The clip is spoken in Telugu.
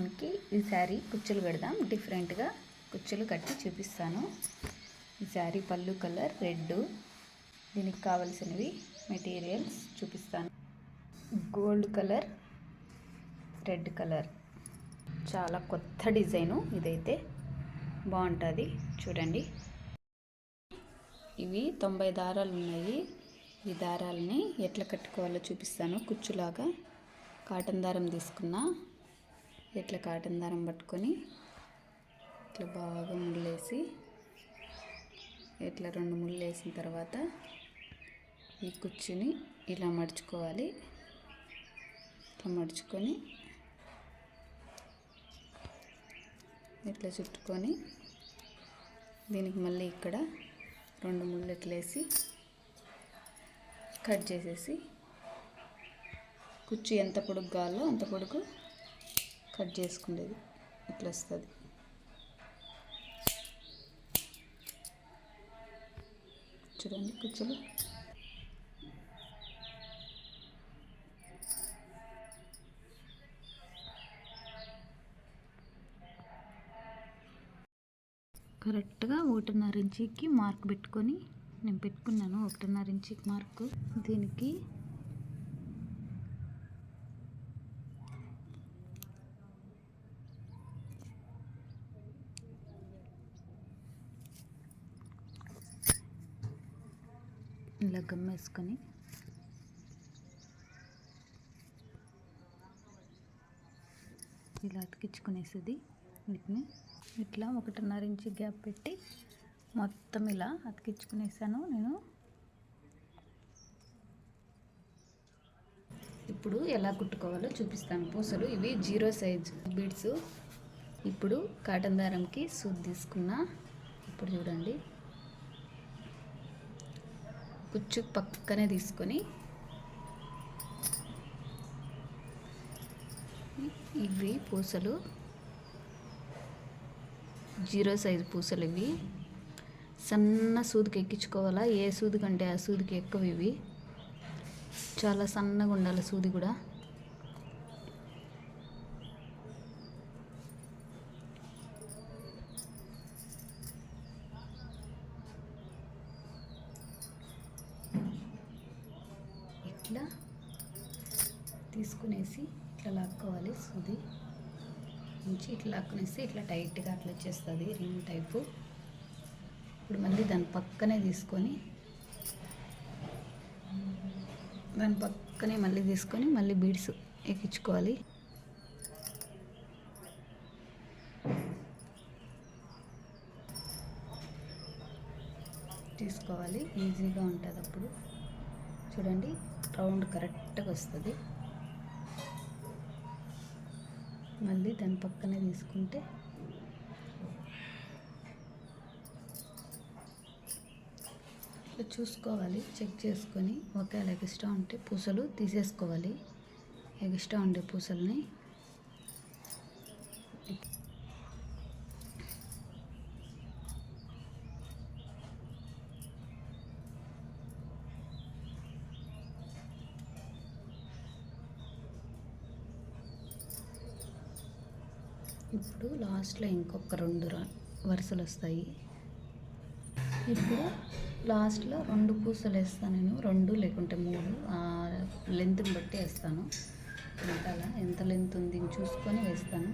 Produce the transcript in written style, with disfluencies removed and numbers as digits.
దానికి ఈ శారీ కుచ్చులు కడదాం. డిఫరెంట్గా కుచ్చులు కట్టి చూపిస్తాను. ఈ శారీ పళ్ళు కలర్ రెడ్. దీనికి కావలసినవి మెటీరియల్స్ చూపిస్తాను. Gold colour, red colour. చాలా కొత్త డిజైను ఇదైతే బాగుంటుంది చూడండి. ఇవి 90 దారాలు ఉన్నాయి. ఈ దారాలని ఎట్లా కట్టుకోవాలో చూపిస్తాను. కుచ్చులాగా కాటన్ దారం తీసుకున్నా. ఇట్లా కాటన్ దారం పట్టుకొని ఇట్లా బాగా ముళ్ళేసి ఇట్లా 2 ముళ్ళు వేసిన తర్వాత ఈ కుచ్చుని ఇలా మడుచుకోవాలి. ఇట్లా మడుచుకొని ఇట్లా చుట్టుకొని దీనికి మళ్ళీ ఇక్కడ 2 ముళ్ళు ఇట్లా వేసి కట్ చేసేసి కుచ్చు ఎంత పొడుగు కావాలో అంత పొడుగు కట్ చేసుకునేది ఇట్లా వస్తుంది. చూడండి కుచ్చులు. కరెక్ట్గా 1.5 ఇంచుకి మార్క్ పెట్టుకొని నేను పెట్టుకున్నాను. 1.5 ఇంచుకి మార్కు. దీనికి ఇలా గమ్మేసుకొని ఇలా అతికించుకునేసేది. వీటిని ఇట్లా 1.5 ఇంచు గ్యాప్ పెట్టి మొత్తం ఇలా అతికించుకునేసాను నేను. ఇప్పుడు ఎలా కుట్టుకోవాలో చూపిస్తాను. పూసలు ఇవి 0 సైజ్ బీడ్స్. ఇప్పుడు కాటన్ దారంకి సూది తీసుకున్నా. ఇప్పుడు చూడండి, కుచ్చు పక్కనే తీసుకొని ఇవి పూసలు 0 సైజు పూసలు. ఇవి సన్న సూదికి ఎక్కించుకోవాలా. ఏ సూది కంటే ఆ సూదికి ఎక్కువ. ఇవి చాలా సన్నగా ఉండాలి సూది కూడా. ఇట్లా తీసుకునేసి ఇట్లా లాక్కోవాలి. సూది నుంచి ఇట్లా లాక్కునేసి ఇట్లా టైట్గా అట్లా వచ్చేస్తుంది రింగ్ టైపు. ఇప్పుడు మళ్ళీ దాని పక్కనే తీసుకొని మళ్ళీ బీడ్స్ ఎక్కించుకోవాలి. తీసుకోవాలి, ఈజీగా ఉంటుంది. అప్పుడు చూడండి రౌండ్ కరెక్ట్గా వస్తుంది. మళ్ళీ దాని పక్కనే తీసుకుంటే ఇట్లా చూసుకోవాలి, చెక్ చేసుకొని ఒకవేళ ఎక్స్ట్రా ఉంటే పూసలు తీసేసుకోవాలి. ఎక్స్ట్రా ఉండే పూసల్ని ఇప్పుడు లాస్ట్లో ఇంకొక 2 వరుసలు వస్తాయి. ఇప్పుడు లాస్ట్లో 2 పూసలు వేస్తాను నేను. 2 లేకుంటే 3 లెంత్ని బట్టి వేస్తాను. అలా ఎంత లెంత్ ఉంది చూసుకొని వేస్తాను.